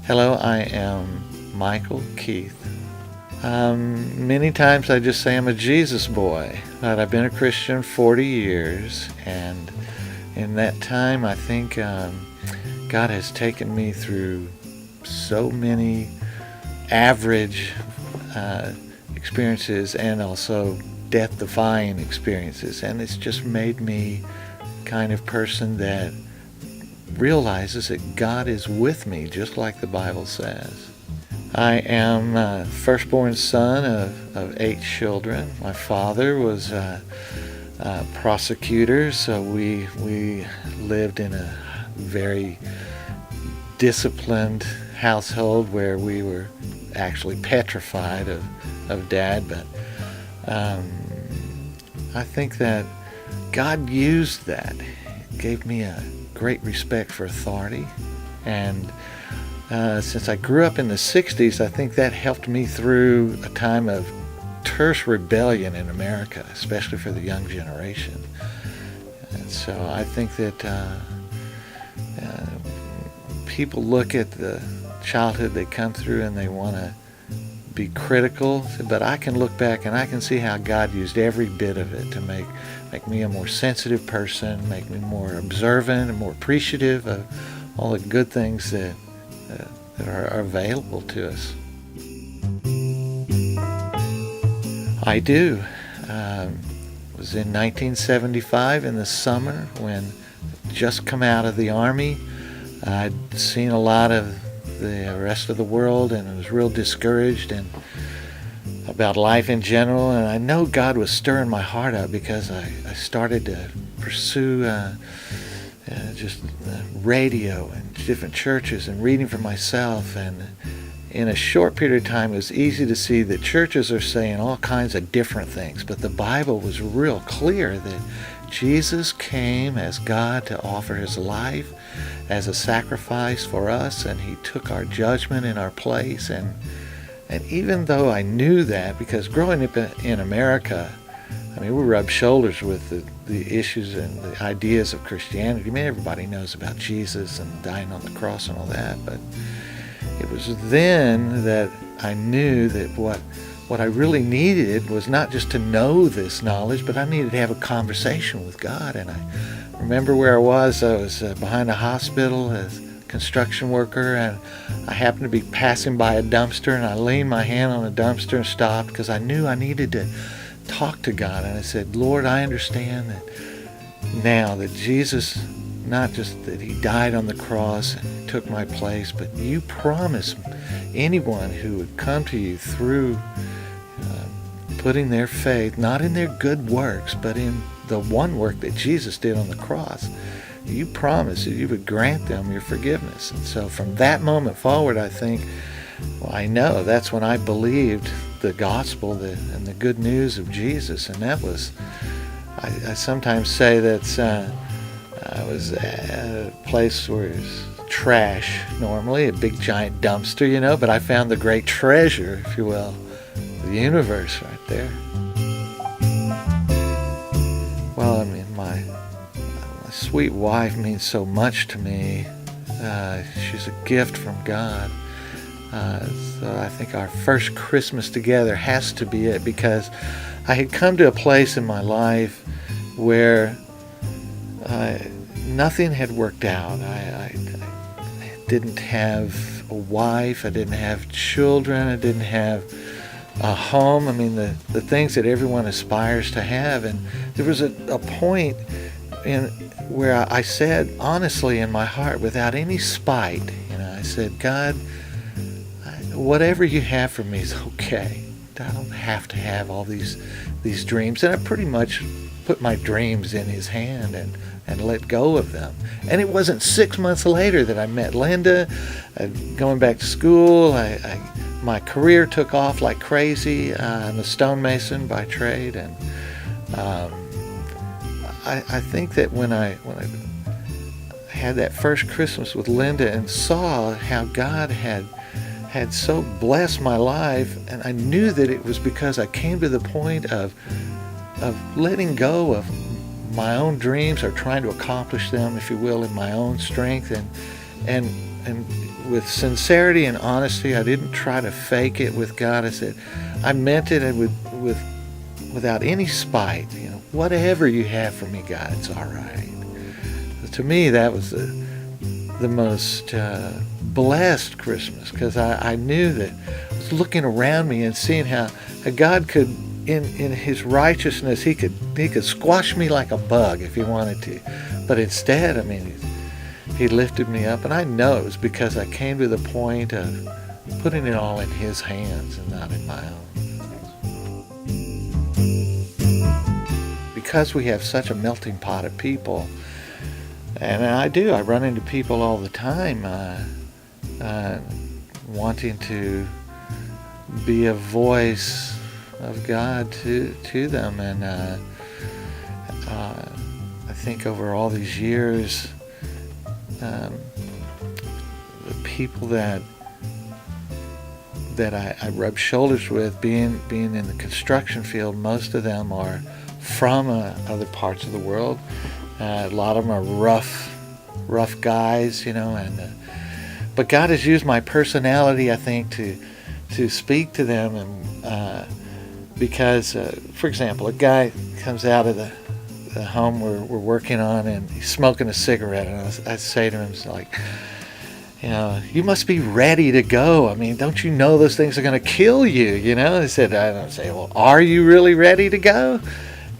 Hello, I am Michael Keith. Many times I just say I'm a Jesus boy, but I've been a Christian 40 years, and in that time I think God has taken me through so many average experiences and also death-defying experiences, and it's just made me kind of person that realizes that God is with me, just like the Bible says. I am a firstborn son of 8 children. My father was a prosecutor, so we lived in a very disciplined household where we were actually petrified of Dad, but I think that God used that. It gave me a great respect for authority, and since I grew up in the 60s, I think that helped me through a time of terse rebellion in America, especially for the young generation. And so I think that people look at the childhood they come through and they want to be critical, but I can look back and I can see how God used every bit of it to make me a more sensitive person, make me more observant and more appreciative of all the good things that are available to us. I do. It was in 1975 in the summer when I'd just come out of the Army. I'd seen a lot of the rest of the world, and I was real discouraged and about life in general, and I know God was stirring my heart up because I started to pursue just radio and different churches and reading for myself, and in a short period of time it was easy to see that churches are saying all kinds of different things, but the Bible was real clear that Jesus came as God to offer his life as a sacrifice for us, and he took our judgment in our place. And even though I knew that, because growing up in America, I mean, we rubbed shoulders with the issues and the ideas of Christianity. I mean, everybody knows about Jesus and dying on the cross and all that, but it was then that I knew that what I really needed was not just to know this knowledge, but I needed to have a conversation with God. And I remember where I was behind a hospital as a construction worker, and I happened to be passing by a dumpster, and I leaned my hand on the dumpster and stopped because I knew I needed to talk to God. And I said, Lord, I understand that now that Jesus, not just that he died on the cross and took my place, but you promised anyone who would come to you through putting their faith not in their good works, but in the one work that Jesus did on the cross, you promised that you would grant them your forgiveness. And so from that moment forward, I think, well, I know that's when I believed the gospel and the good news of Jesus. And that was, I sometimes say that I was at a place where it was trash normally, a big giant dumpster, but I found the great treasure, if you will, the universe right there. Well, I mean, my sweet wife means so much to me. She's a gift from God. So I think our first Christmas together has to be it, because I had come to a place in my life where nothing had worked out. I didn't have a wife, I didn't have children, I didn't have a home. I mean, the things that everyone aspires to have. And there was a point where I said honestly in my heart, without any spite, I said, God, whatever you have for me is okay. I don't have to have all these dreams. And I pretty much put my dreams in his hand and let go of them. And it wasn't 6 months later that I met Linda, going back to school. My career took off like crazy. I'm a stonemason by trade, and I think that when I had that first Christmas with Linda and saw how God had so blessed my life, and I knew that it was because I came to the point of letting go of my own dreams, or trying to accomplish them, if you will, in my own strength, and and with sincerity and honesty. I didn't try to fake it with God. I said, I meant it, and without any spite. Whatever you have for me, God, it's all right. To me, that was the most blessed Christmas, because I knew that I was looking around me and seeing how God could, in His righteousness, He could squash me like a bug if He wanted to, but instead, He lifted me up, and I know it was because I came to the point of putting it all in His hands and not in my own. Because we have such a melting pot of people, and I run into people all the time wanting to be a voice of God to them, and I think over all these years, the people that I rub shoulders with, being in the construction field, most of them are from other parts of the world. A lot of them are rough guys, but God has used my personality, I think, to speak to them, and because, for example, a guy comes out of the home we're working on, and he's smoking a cigarette, and I say to him, it's like, you must be ready to go. Don't you know those things are going to kill you? He said, I don't say, well, are you really ready to go?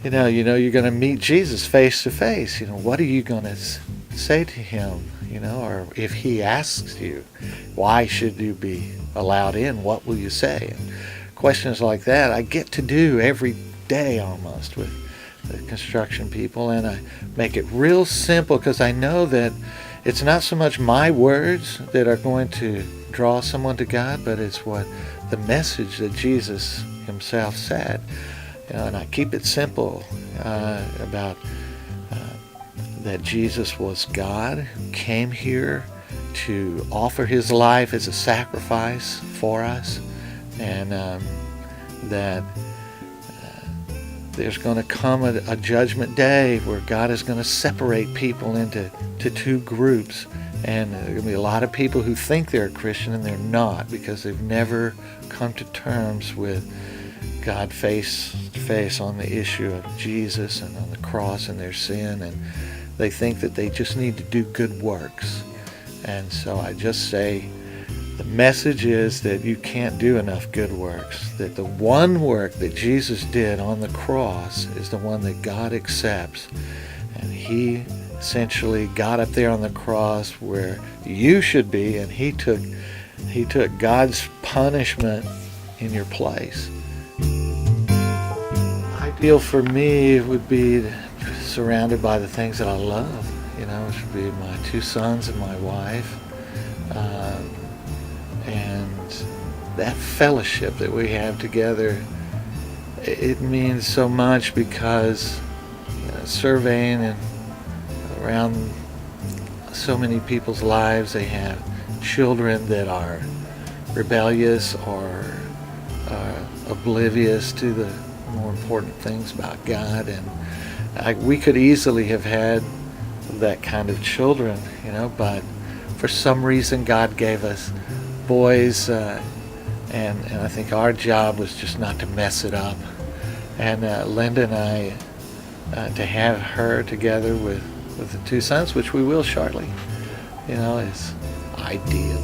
You're going to meet Jesus face to face. What are you going to say to Him? Or if He asks you, why should you be allowed in? What will you say? And questions like that I get to do every day almost with the construction people, and I make it real simple, because I know that it's not so much my words that are going to draw someone to God, but it's what the message that Jesus Himself said. And I keep it simple about that Jesus was God, who came here to offer His life as a sacrifice for us, and that there's going to come a judgment day where God is going to separate people into two groups, and there are going to be a lot of people who think they're a Christian and they're not, because they've never come to terms with God face to face on the issue of Jesus and on the cross and their sin, and they think that they just need to do good works. And so I just say, the message is that you can't do enough good works, that the one work that Jesus did on the cross is the one that God accepts, and He essentially got up there on the cross where you should be, and He took God's punishment in your place. Ideal for me would be surrounded by the things that I love, which would be my two sons and my wife, and that fellowship that we have together. It means so much, because surveying and around so many people's lives, they have children that are rebellious or oblivious to the more important things about God, and we could easily have had that kind of children, but for some reason God gave us boys, and I think our job was just not to mess it up, and Linda and I, to have her together with the two sons, which we will shortly, is ideal.